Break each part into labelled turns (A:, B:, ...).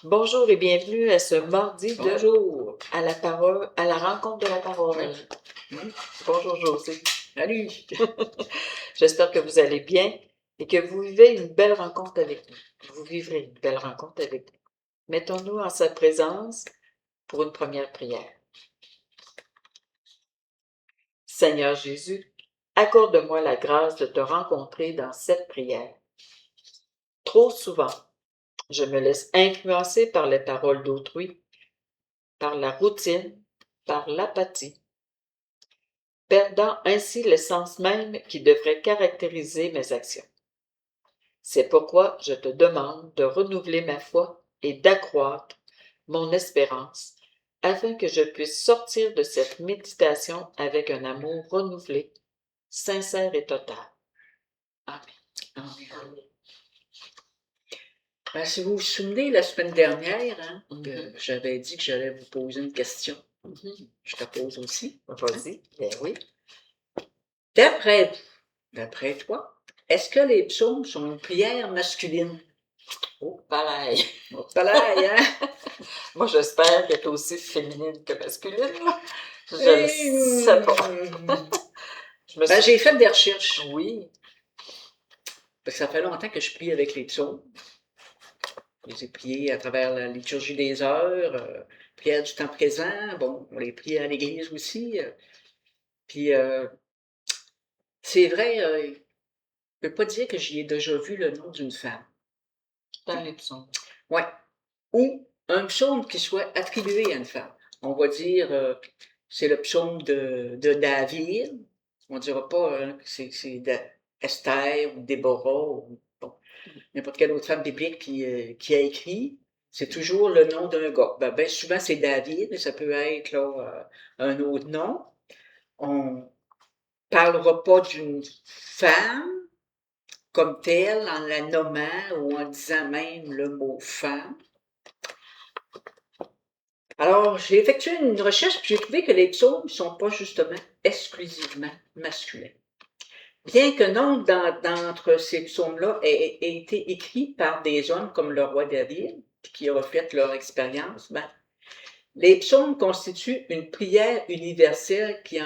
A: Bonjour et bienvenue à ce mardi
B: Bonjour.
A: à la parole, à la rencontre de la parole.
B: Oui.
A: Bonjour José.
B: Salut.
A: J'espère que vous allez bien et que vous vivez une belle rencontre avec nous. Vous vivrez une belle rencontre avec nous. Mettons-nous en sa présence pour une première prière. Seigneur Jésus, accorde-moi la grâce de te rencontrer dans cette prière. Trop souvent, je me laisse influencer par les paroles d'autrui, par la routine, par l'apathie, perdant ainsi le sens même qui devrait caractériser mes actions. C'est pourquoi je te demande de renouveler ma foi et d'accroître mon espérance, afin que je puisse sortir de cette méditation avec un amour renouvelé, sincère et total. Amen.
B: Amen. Si vous vous souvenez, la semaine dernière, j'avais dit que j'allais vous poser une question. Je te pose aussi.
A: Vas-y. Ben oui.
B: D'après toi, est-ce que les psaumes sont une prière masculine?
A: Oh, pareil.
B: Oh, pareil, hein?
A: Moi, j'espère qu'elle est aussi féminine que masculine. Je
B: Et,
A: le sais pas.
B: j'ai fait des recherches.
A: Oui.
B: Parce que ça fait longtemps que je prie avec les psaumes. Je les ai priés à travers la liturgie des heures, prière du temps présent. Bon, on les prie à l'église aussi. Puis, c'est vrai, je ne peux pas dire que j'y ai déjà vu le nom d'une femme.
A: Dans les psaumes.
B: Ouais. Ou un psaume qui soit attribué à une femme. On va dire, c'est le psaume de David. On ne dira pas que c'est Esther ou Déborah ou bon, n'importe quelle autre femme biblique qui a écrit. C'est toujours le nom d'un gars. Ben, souvent, c'est David, mais ça peut être là, un autre nom. On parlera pas d'une femme comme telle en la nommant ou en disant même le mot femme. Alors, j'ai effectué une recherche puis j'ai trouvé que les psaumes ne sont pas justement exclusivement masculins. Bien que nombre d'entre ces psaumes-là aient été écrits par des hommes comme le roi David, qui reflètent leur expérience, les psaumes constituent une prière universelle qui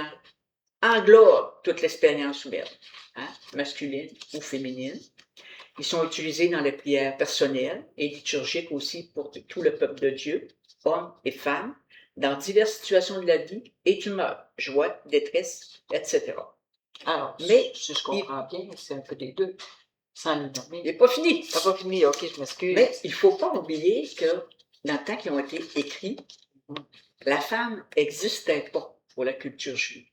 B: englobe toute l'expérience humaine, masculine ou féminine. Ils sont utilisés dans les prières personnelles et liturgiques aussi pour tout le peuple de Dieu, hommes et femmes, dans diverses situations de la vie et d'humeur, joie, détresse, etc.
A: Alors, mais si je comprends bien, c'est un peu des deux, sans les nommer.
B: Il n'est pas fini.
A: C'est pas fini, ok, je m'excuse.
B: Mais il ne faut pas oublier que dans le temps qui ont été écrits, la femme n'existait pas pour la culture juive.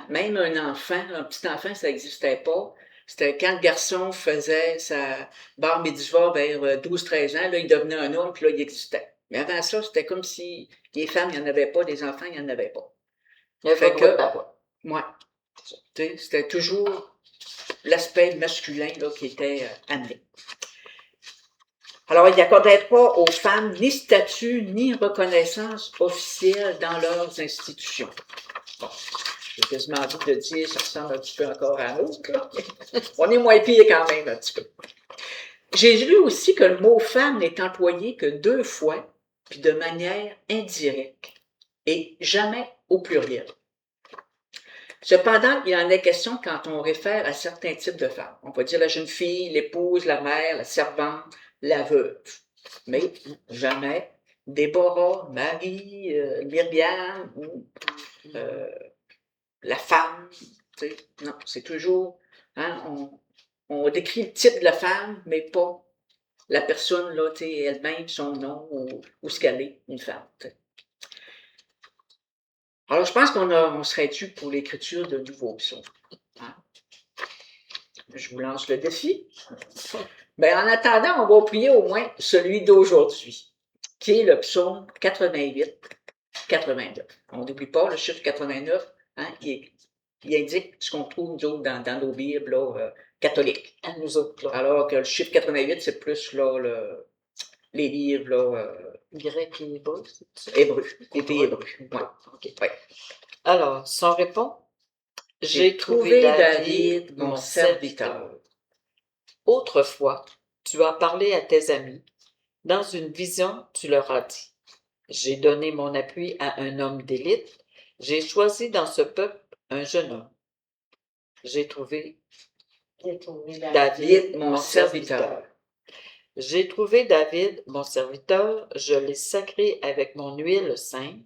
B: Même un petit enfant, ça n'existait pas. C'était quand le garçon faisait sa bar mitzvah vers 12-13 ans, là, il devenait un homme, puis là, il existait. Mais avant ça, c'était comme si les femmes, il n'y en avait pas, les enfants, il n'y en avait pas.
A: Il n'y avait pas de parole.
B: Moi, c'était toujours l'aspect masculin là, qui était amené. Alors, il n'accordait pas aux femmes ni statut, ni reconnaissance officielle dans leurs institutions. Bon, j'ai quasiment envie de dire, ça ressemble un petit peu encore à l'autre, là. On est moins pire quand même, un petit peu. J'ai lu aussi que le mot femme n'est employé que 2 fois, puis de manière indirecte, et jamais au pluriel. Cependant, il en est question quand on réfère à certains types de femmes. On va dire la jeune fille, l'épouse, la mère, la servante, la veuve. Mais jamais Déborah, Marie, Myriam ou la femme. Non, c'est toujours, on décrit le type de la femme, mais pas la personne là, elle-même, son nom ou ce qu'elle est, une femme. T'sais. Alors, je pense qu'on serait dû pour l'écriture de nouveaux psaumes. Je vous lance le défi. Mais en attendant, on va prier au moins celui d'aujourd'hui, qui est le psaume 88, 89. On n'oublie pas le chiffre 89, qui indique ce qu'on trouve dans nos Bibles là, catholiques.
A: À nous autres, là.
B: Alors que le chiffre 88, c'est plus là, les livres là,
A: grec et hébreu, c'est ça?
B: Hébreu, côté hébreu. Ouais.
A: Okay. Ouais. Alors, si on répond,
B: j'ai trouvé David, mon serviteur.
A: Autrefois, tu as parlé à tes amis Dans une vision, tu leur as dit, j'ai donné mon appui à un homme d'élite, j'ai choisi dans ce peuple un jeune homme. J'ai trouvé David, mon serviteur. J'ai trouvé David, mon serviteur, je l'ai sacré avec mon huile sainte,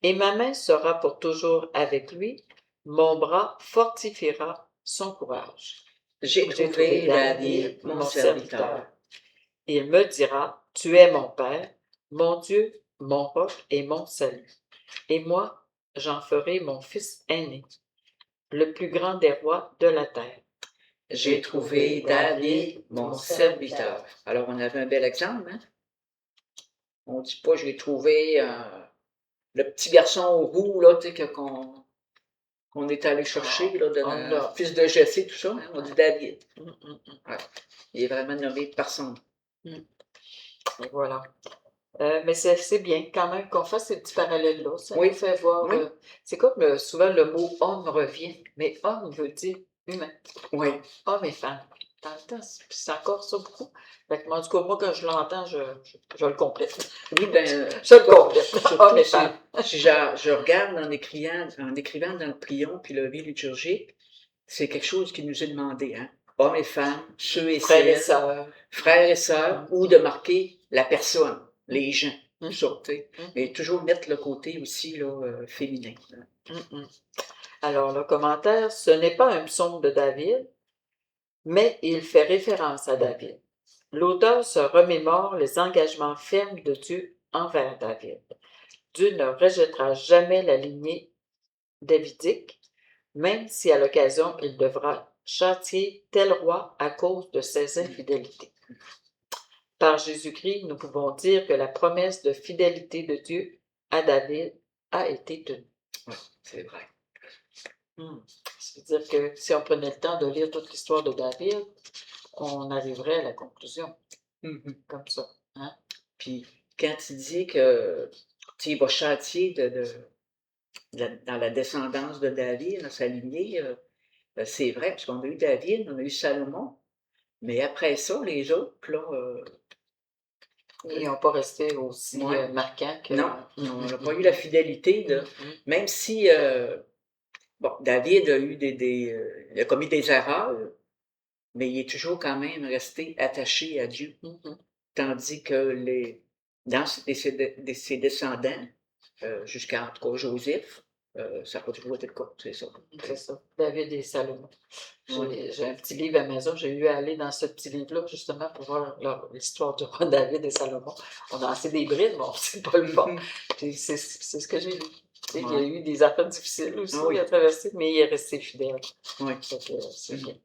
A: et ma main sera pour toujours avec lui, mon bras fortifiera son courage.
B: J'ai trouvé David, mon serviteur.
A: Il me dira, tu es mon Père, mon Dieu, mon roc et mon salut. Et moi, j'en ferai mon fils aîné, le plus grand des rois de la terre.
B: J'ai trouvé David, mon serviteur. Alors, on avait un bel exemple, hein? On ne dit pas, j'ai trouvé le petit garçon roux, là, tu sais, qu'on est allé chercher, là, le fils de Jessé, tout ça, hein? On dit David. Ouais. Il est vraiment nommé par son nom.
A: Et voilà. Mais c'est bien quand même qu'on fasse ces petits parallèles-là. Ça nous fait voir.
B: Oui.
A: C'est comme souvent le mot homme revient, mais homme veut dire humain.
B: Oui.
A: Homme et femme. Dans le temps, c'est encore ça beaucoup. Fait que, en tout cas, moi, quand je l'entends, je le complète.
B: Oui, ben,
A: je le complète. Homme et femme.
B: Si je regarde en écrivant dans le prion puis le vie liturgique, c'est quelque chose qui nous est demandé, hein? Hommes et femmes, ceux et
A: frères
B: celles, frères et sœurs, ou de marquer la personne, les gens, ça, tu sais. Mais toujours mettre le côté aussi là, féminin.
A: Alors, le commentaire, ce n'est pas un psaume de David, mais il fait référence à David. L'auteur se remémore les engagements fermes de Dieu envers David. Dieu ne rejettera jamais la lignée davidique, même si à l'occasion il devra châtier tel roi à cause de ses infidélités. Par Jésus-Christ, nous pouvons dire que la promesse de fidélité de Dieu à David a été tenue.
B: Oui, c'est vrai.
A: C'est-à-dire que si on prenait le temps de lire toute l'histoire de David, on arriverait à la conclusion. Comme ça. Hein?
B: Puis, quand il dit que il va châtier dans la descendance de David, dans sa lignée, c'est vrai, parce qu'on a eu David, on a eu Salomon, mais après ça, les autres, là...
A: ils n'ont pas resté aussi marquants que...
B: Non, on n'a pas eu la fidélité, même si... bon, David a eu il a commis des erreurs, mais il est toujours quand même resté attaché à Dieu. Tandis que dans ses descendants, jusqu'à en tout cas Joseph, ça n'a pas toujours été le cas, c'est ça.
A: C'est ça, David et Salomon. J'ai un petit livre à la maison, j'ai eu à aller dans ce petit livre-là, justement, pour voir l'histoire du roi David et Salomon. On a assez des brides, mais on ne sait pas le fond. C'est ce que j'ai lu. Il y a eu des affaires difficiles aussi à traverser, mais il est resté fidèle.
B: Oui.
A: C'est bien.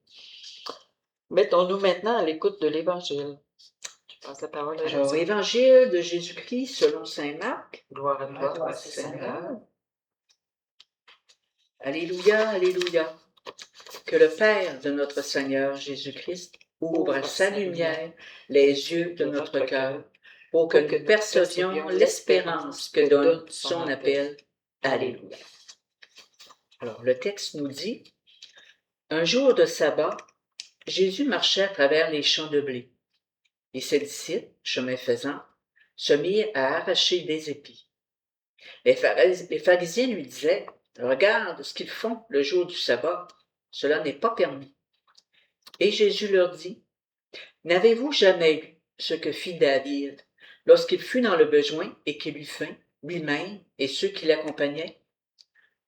A: Mettons-nous maintenant à l'écoute de l'Évangile. Je passe la parole à
B: Alors, Évangile de Jésus-Christ selon saint Marc.
A: Gloire à toi, Seigneur.
B: Alléluia, alléluia. Que le Père de notre Seigneur Jésus-Christ ouvre à sa lumière les yeux de notre cœur pour que nous percevions l'espérance que donne son appel. Alléluia. Alors, le texte nous dit, un jour de sabbat, Jésus marchait à travers les champs de blé. Et ses disciples, chemin faisant, se mirent à arracher des épis. Les pharisiens lui disaient, « Regarde ce qu'ils font le jour du sabbat, cela n'est pas permis. » Et Jésus leur dit, « N'avez-vous jamais lu ce que fit David lorsqu'il fut dans le besoin et qu'il eut faim, lui-même et ceux qui l'accompagnaient?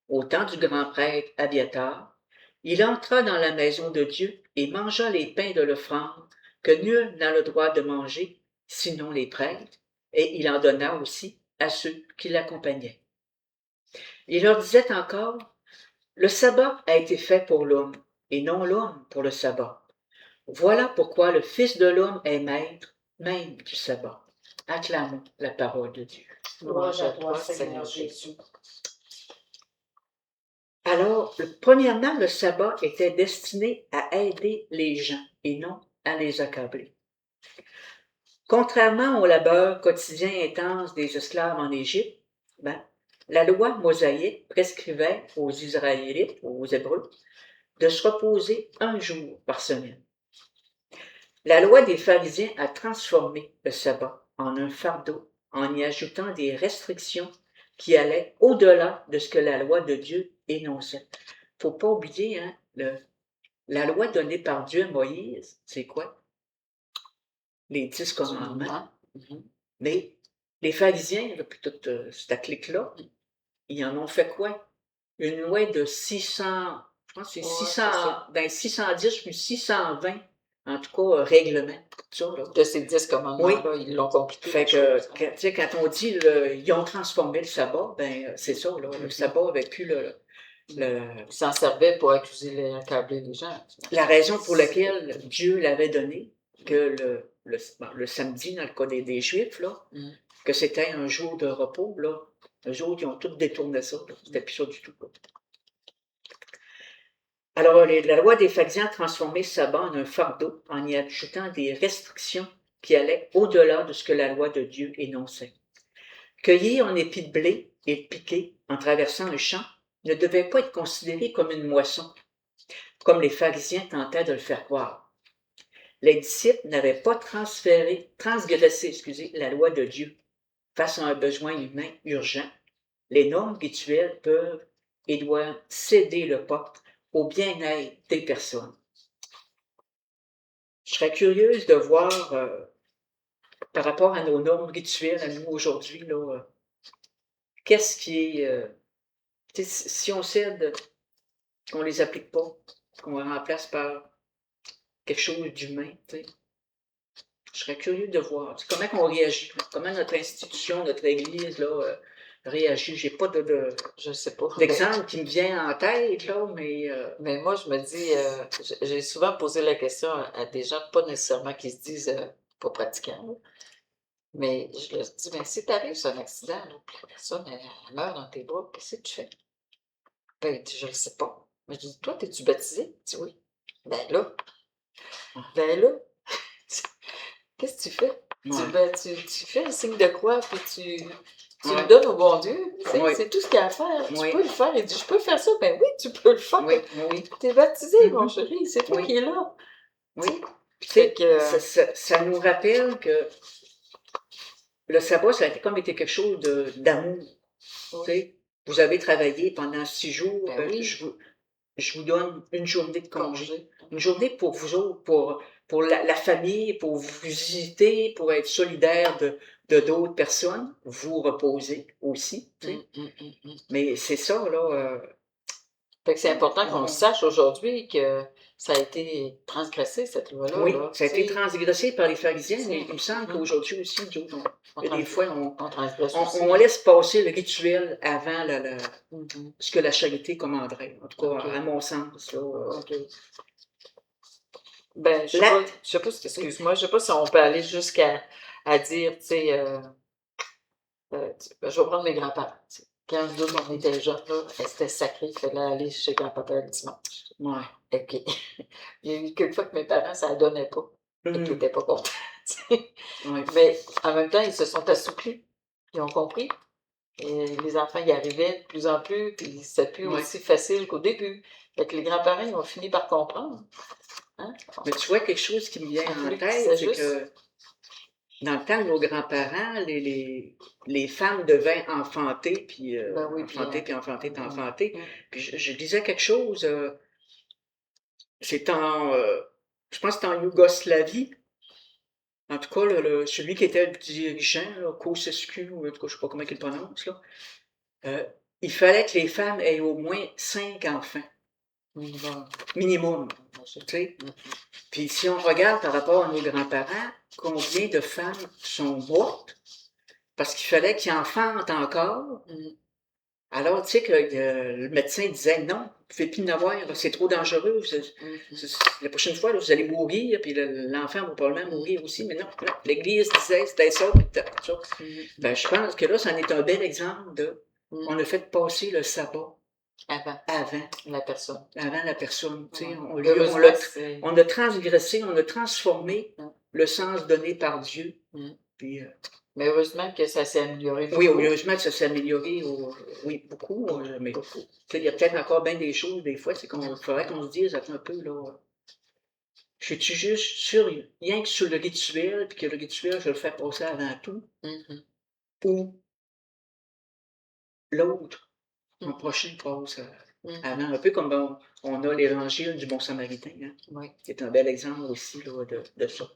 B: Au temps du grand prêtre Abiatar, il entra dans la maison de Dieu et mangea les pains de l'offrande que nul n'a le droit de manger, sinon les prêtres, et il en donna aussi à ceux qui l'accompagnaient. Il leur disait encore, le sabbat a été fait pour l'homme, et non l'homme pour le sabbat. Voilà pourquoi le Fils de l'homme est maître même du sabbat. Acclamons la parole de Dieu.
A: Louange à toi, Seigneur Jésus.
B: Alors, premièrement, le sabbat était destiné à aider les gens et non à les accabler. Contrairement au labeur quotidien intense des esclaves en Égypte, la loi mosaïque prescrivait aux Israélites, aux Hébreux, de se reposer un jour par semaine. La loi des pharisiens a transformé le sabbat en un fardeau, en y ajoutant des restrictions qui allaient au-delà de ce que la loi de Dieu énonçait. Faut pas oublier, hein, la loi donnée par Dieu à Moïse, c'est quoi? Les 10 commandements.
A: Mhm.
B: Mais les pharisiens, là, puis toute cette clique-là, ils en ont fait quoi? Une loi de 600, je pense que c'est
A: Ouais,
B: 600,
A: c'est ça.
B: ben 610 puis 620, en tout cas, règlements, tout ça, là.
A: De ces 10 commandements-là, ils l'ont compliqué.
B: Fait
A: la
B: que,
A: chose, hein.
B: tu sais, quand on dit ils ont transformé le sabbat, ben c'est ça, là, le sabbat avait plus
A: Ils s'en servaient pour accuser accabler les gens.
B: la raison pour laquelle Dieu l'avait donné, que le samedi, dans le cas des Juifs, là, que c'était un jour de repos, là, eux autres, ils ont tous détourné ça, là. C'était plus ça du tout, là. Alors, la loi des pharisiens a transformé le sabbat en un fardeau en y ajoutant des restrictions qui allaient au-delà de ce que la loi de Dieu énonçait. Cueillir un épi de blé et le piquer en traversant un champ ne devait pas être considéré comme une moisson, comme les pharisiens tentaient de le faire croire. Les disciples n'avaient pas transgressé la loi de Dieu face à un besoin humain urgent. Les normes rituelles peuvent et doivent céder le pas au bien-être des personnes. Je serais curieuse de voir, par rapport à nos normes rituelles à nous aujourd'hui, là, qu'est-ce qui est... si on cède, qu'on les applique pas, qu'on les remplace par quelque chose d'humain, tu sais. Je serais curieux de voir comment on réagit, comment notre institution, notre Église là, réagit. J'ai pas
A: je sais pas.
B: d'exemple qui me vient en tête, là, mais...
A: Mais moi, je me dis, j'ai souvent posé la question à des gens, pas nécessairement qui se disent pas pratiquants, là, mais je leur dis, mais si t'arrives sur un accident, là, puis la personne elle meurt dans tes bras, qu'est-ce que tu fais? Ben, il dit, je le sais pas. Mais je dis, toi, t'es-tu baptisé? Il dit, oui. Ben là, qu'est-ce que tu fais?
B: Ouais.
A: Tu fais le signe de croix, puis tu
B: Ouais.
A: le donnes au bon Dieu. Tu sais,
B: Ouais.
A: c'est tout ce qu'il y a à faire. Tu
B: Ouais.
A: peux le faire. Il dit, je peux faire ça. Ben oui, tu peux le faire.
B: Oui, oui.
A: T'es baptisé, mon
B: Mhm.
A: chéri. C'est toi
B: Oui.
A: qui es là.
B: Oui. Tu
A: Fait
B: sais,
A: que,
B: ça nous rappelle que le sabbat, ça a comme été quelque chose d'amour. Tu sais, vous avez travaillé pendant 6 jours,
A: ben oui,
B: je vous donne une journée de congé.
A: congé.
B: Une journée pour vous autres, pour la famille, pour vous visiter, pour être solidaire de d'autres personnes, vous reposer aussi, tu sais. Mais c'est ça, là.
A: Fait que c'est important qu'on
B: on-
A: le sache aujourd'hui que ça a été transgressé, cette loi-là.
B: oui,
A: Là,
B: ça a été
A: tu sais.
B: transgressé par les pharisiens, mais il me
A: Mhm.
B: semble qu'aujourd'hui aussi, nous autres,
A: On
B: il y a des fois,
A: on transgresse aussi.
B: on laisse passer le rituel avant
A: Mhm.
B: ce que la charité commanderait. En tout cas,
A: Ok.
B: à mon sens, là.
A: OK. Ben,
B: L'acte.
A: je sais pas, excuse-moi, je sais pas si on peut aller jusqu'à dire, tu sais, je vais prendre mes grands-parents. Tu sais. Quand nous, on était jeunes, là, c'était sacré, il fallait aller chez grand-papa le dimanche.
B: Ouais.
A: OK. Il y a eu quelques fois que mes parents, ça ne donnait pas et qu'ils n'étaient pas contents. Tu sais.
B: Ouais.
A: Mais en même temps, ils se sont assouplis. Ils ont compris. Et les enfants y arrivaient de plus en plus, puis c'était plus
B: Ouais.
A: aussi facile qu'au début. Fait que les grands-parents, ils ont fini par comprendre. Hein?
B: Mais tu vois, quelque chose qui me vient en
A: Plus qu'ils
B: tête, c'est
A: s'ajustent.
B: que dans le temps de nos grands-parents, les femmes devaient enfanter, puis
A: Ben oui,
B: enfanter, puis enfanter, puis
A: mm,
B: enfanter.
A: mm.
B: Puis je disais quelque chose, c'est je pense que c'est en Yougoslavie, en tout cas, celui qui était le dirigeant, là, Ceausescu, ou en tout cas, je ne sais pas comment il le prononce, là, il fallait que les femmes aient au moins 5 enfants, minimum, tu sais. Puis si on regarde par rapport à nos grands-parents, combien de femmes sont mortes parce qu'il fallait qu'ils enfantent encore. Alors, tu sais, que le médecin disait non, vous ne pouvez plus en avoir, c'est trop dangereux. La prochaine fois, là, vous allez mourir, puis l'enfant va probablement mourir aussi. Mais non, l'Église disait c'était ça, puis ça. Ben, je pense que là, c'en est un bel exemple de. On a fait passer le sabbat avant
A: la personne.
B: Avant la personne. Tu sais, on a transgressé, on a transformé le sens donné par Dieu. Puis,
A: mais heureusement que ça s'est amélioré beaucoup.
B: Oui, heureusement que ça s'est amélioré, oui, beaucoup, mais il y a peut-être encore bien des choses, des fois, c'est qu'il faudrait qu'on se dise, attends un peu, là, Je suis juste sur, rien que sur le rituel, puis que le rituel, je vais le faire passer avant tout, ou l'autre, mon prochain passe avant, un peu comme on a l'évangile du bon samaritain, hein,
A: Oui.
B: qui est un bel exemple aussi là, de ça.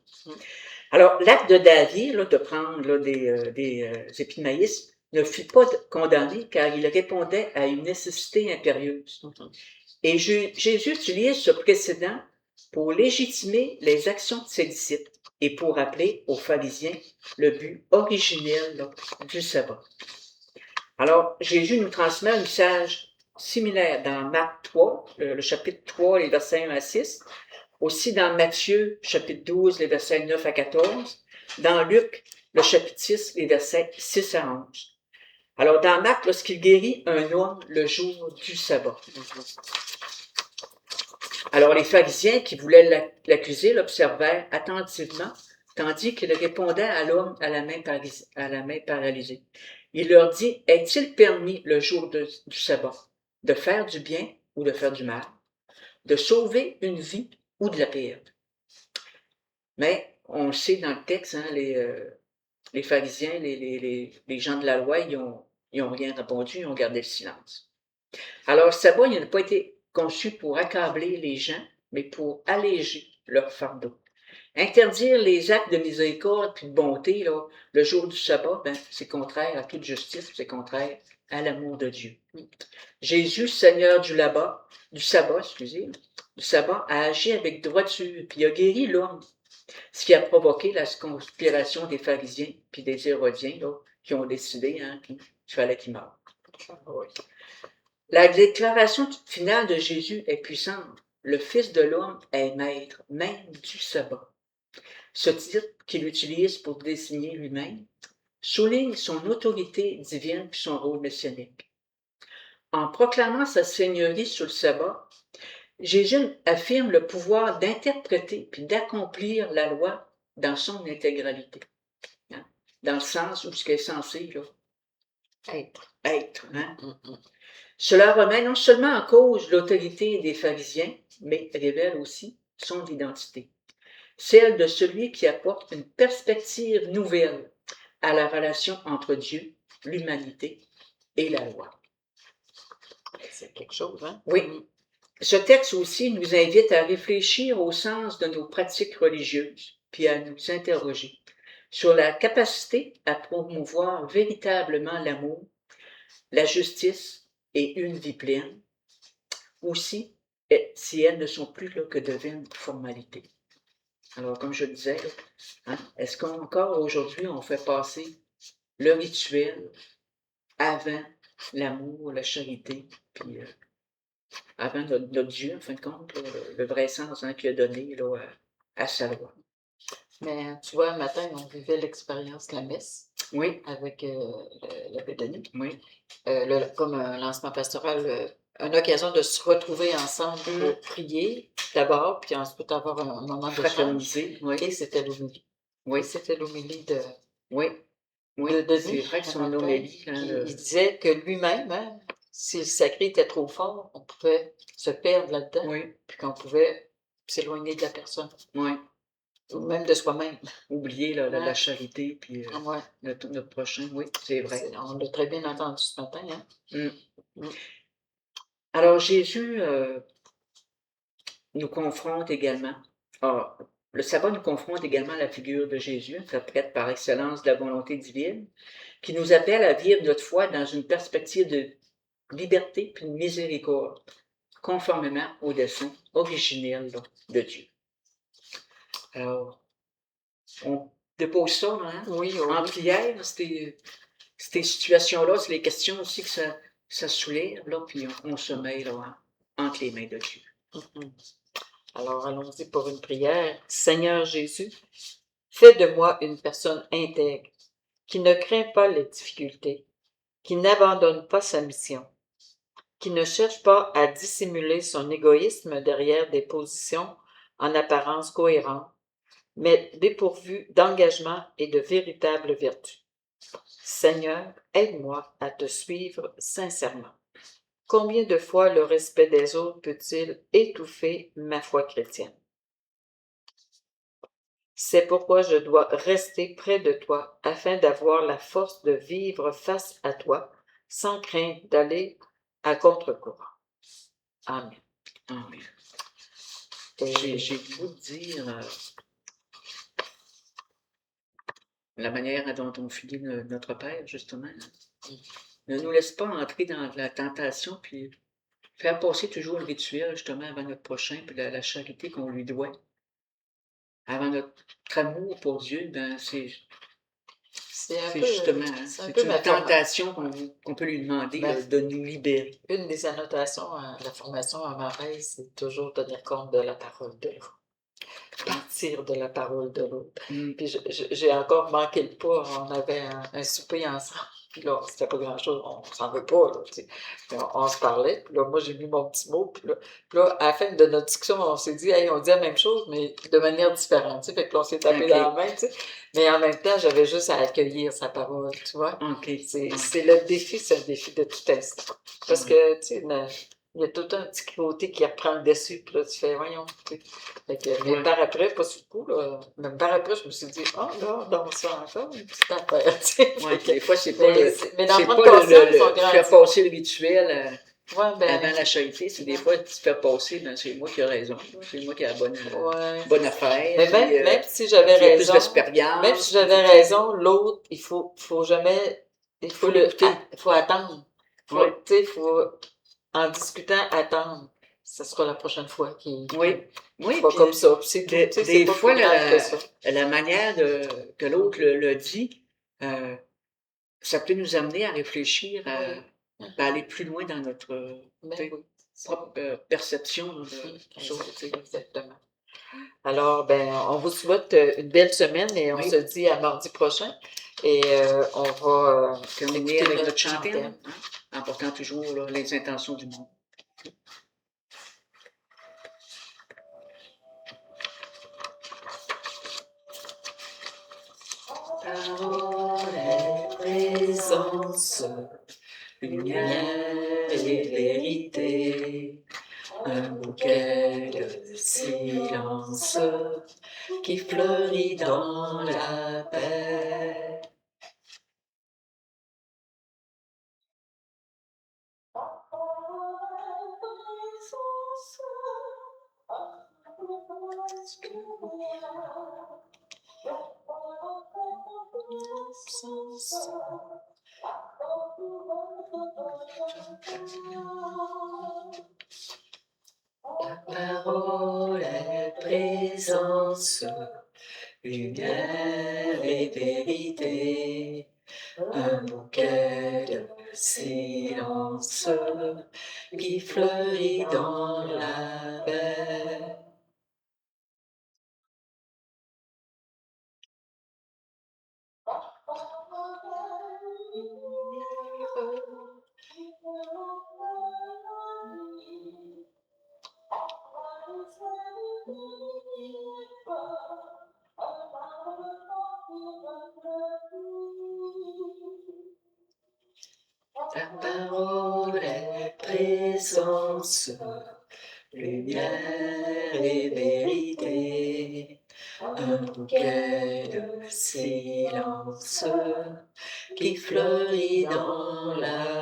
B: Alors, l'acte de David, là, de prendre là, des épis de maïs, ne fut pas condamné car il répondait à une nécessité impérieuse. Et Jésus utilise ce précédent pour légitimer les actions de ses disciples et pour rappeler aux pharisiens le but originel là, du sabbat. Alors, Jésus nous transmet un message similaire dans Marc 3, le chapitre 3, les versets 1 à 6, aussi dans Matthieu, chapitre 12, les versets 9 à 14, dans Luc, le chapitre 6, les versets 6 à 11. Alors, dans Marc, lorsqu'il guérit un homme le jour du sabbat. Alors, les pharisiens qui voulaient l'accuser l'observèrent attentivement, tandis qu'il répondait à l'homme à la main paralysée. Il leur dit, est-il permis le jour du sabbat de faire du bien ou de faire du mal, de sauver une vie ou de la perdre? Mais on le sait dans le texte, hein, les pharisiens, les gens de la loi, ils ont rien répondu, ils ont gardé le silence. Alors, le sabbat, il n'a pas été conçu pour accabler les gens, mais pour alléger leur fardeau. Interdire les actes de miséricorde et de bonté là, le jour du sabbat, ben, c'est contraire à toute justice, c'est contraire à l'amour de Dieu. Jésus, Seigneur du sabbat, a agi avec droiture, puis a guéri l'homme, ce qui a provoqué la conspiration des pharisiens puis des hérodiens là, qui ont décidé qu'il fallait qu'il meure. La déclaration finale de Jésus est puissante. Le Fils de l'homme est maître, même du sabbat. Ce titre qu'il utilise pour désigner lui-même souligne son autorité divine puis son rôle messianique. En proclamant sa seigneurie sur le sabbat, Jésus affirme le pouvoir d'interpréter puis d'accomplir la loi dans son intégralité. Hein? Dans le sens où ce qui est censé là, être. Hein? Cela remet non seulement en cause l'autorité des pharisiens, mais révèle aussi son identité, celle de celui qui apporte une perspective nouvelle à la relation entre Dieu, l'humanité et la loi.
A: C'est quelque chose, hein?
B: Oui. Ce texte aussi nous invite à réfléchir au sens de nos pratiques religieuses, puis à nous interroger sur la capacité à promouvoir véritablement l'amour, la justice et une vie pleine, aussi si elles ne sont plus là que de vaines formalités. Alors, comme je le disais, hein, est-ce qu'encore aujourd'hui, on fait passer le rituel avant l'amour, la charité, puis avant notre Dieu, en fin de compte, là, le vrai sens qu'il a donné là, à sa loi.
A: Mais tu vois, un matin, on vivait l'expérience de la messe
B: Oui,
A: avec l'abbé Denis.
B: oui,
A: Comme un lancement pastoral, une occasion de se retrouver ensemble pour prier d'abord, puis ensuite avoir un moment d'échange.
B: fraterniser, oui,
A: Et c'était l'homélie.
B: oui,
A: Et c'était l'homélie de
B: oui, oui.
A: Denis.
B: C'est vrai que
A: un
B: son
A: matin,
B: homélie,
A: puis
B: hein,
A: il disait que lui-même, hein, si le sacré était trop fort, on pouvait se perdre là-dedans,
B: oui,
A: puis qu'on pouvait s'éloigner de la personne,
B: oui,
A: ou même de soi-même.
B: oublier la
A: Ouais.
B: charité, puis
A: Ouais.
B: notre prochain, oui, c'est vrai.
A: On l'a très bien entendu ce matin, hein?
B: Alors, Jésus nous confronte également. Ah, le sabbat nous confronte également à la figure de Jésus, interprète par excellence de la volonté divine, qui nous appelle à vivre notre foi dans une perspective de liberté et de miséricorde, conformément au dessein originel là, de Dieu. Alors, on dépose ça hein,
A: Oui,
B: en prière, ces situations-là, c'est les questions aussi que ça soulève, là, puis on se met là, entre les mains de Dieu.
A: Alors, allons-y pour une prière. Seigneur Jésus, fais de moi une personne intègre, qui ne craint pas les difficultés, qui n'abandonne pas sa mission, qui ne cherche pas à dissimuler son égoïsme derrière des positions en apparence cohérentes, mais dépourvues d'engagement et de véritable vertu. Seigneur, aide-moi à te suivre sincèrement. Combien de fois le respect des autres peut-il étouffer ma foi chrétienne? C'est pourquoi je dois rester près de toi afin d'avoir la force de vivre face à toi sans crainte d'aller à contre-courant. Amen.
B: Amen.
A: Et
B: J'ai le goût de dire la manière dont on finit notre Père, justement. Ne nous laisse pas entrer dans la tentation, puis faire passer toujours le rituel, justement, avant notre prochain, puis la charité qu'on lui doit. Avant notre amour pour Dieu, ben
A: c'est un
B: c'est
A: peu,
B: justement, hein,
A: c'est un
B: c'est
A: peu
B: une tentation qu'on peut lui demander de nous libérer.
A: une des annotations à la formation à Marais, c'est toujours tenir compte de la parole de l'autre. Partir de la parole de l'autre.
B: Mm.
A: Puis j'ai encore manqué le pas. On avait un souper ensemble. Puis là, c'était pas grand-chose. On s'en veut pas, là, tu sais. Puis on se parlait. Puis là, moi, j'ai mis mon petit mot. Puis là, à la fin de notre discussion, on s'est dit, hey, on dit la même chose, mais de manière différente. Tu sais. Fait que là, on s'est tapé
B: Ok.
A: dans la main, tu sais. Mais en même temps, j'avais juste à accueillir sa parole, tu vois.
B: OK.
A: C'est le défi, c'est un défi de tout instant. Parce que, tu sais, il y a tout un petit côté qui reprend le dessus, puis là, tu fais, voyons, tu sais. Fait que, mais
B: Ouais.
A: par après, pas sur le coup, là, même par après, je me suis dit, ah, là, dans ça encore, une petite affaire, tu sais.
B: Ouais,
A: Fait que,
B: des fois, c'est pas
A: mais d'en
B: c'est
A: prendre
B: pas
A: conscience, on
B: faire
A: grandit.
B: passer le rituel
A: Ouais,
B: avant la charité, c'est des fois, tu fais passer, ben, c'est moi qui ai raison, c'est moi qui ai la
A: ouais.
B: bonne affaire,
A: Mais
B: puis,
A: même si j'avais
B: puis il y a plus
A: raison,
B: d'expérience.
A: même si j'avais raison, l'autre, il faut jamais, il faut
B: l'écouter.
A: il faut attendre.
B: Ouais.
A: Tu sais, il faut, en discutant, attendre. Ce sera la prochaine fois qu'il
B: Oui,
A: fera
B: puis
A: comme ça. Puis c'est tout. Tu sais, c'est
B: des
A: pas
B: fois,
A: plus grave que ça.
B: la manière que l'autre le dit, ça peut nous amener à réfléchir,
A: Oui.
B: à aller plus loin dans notre
A: Ben
B: tu sais,
A: oui.
B: propre perception de choses. tu sais.
A: Exactement. Alors, ben, on vous souhaite une belle semaine et on
B: Oui.
A: se dit à mardi prochain. Et on va
B: Terminer
A: écouter
B: avec notre chantier,
A: chantienne.
B: en portant toujours là, les intentions du monde.
A: Parole et présence, lumière et vérité, un bouquet de silence qui fleurit dans la paix. Ta parole est présence, lumière et vérité, un bouquet de silence qui fleurit dans la paix. Ta parole est présence, lumière et vérité, un bouquet de silence qui fleurit dans la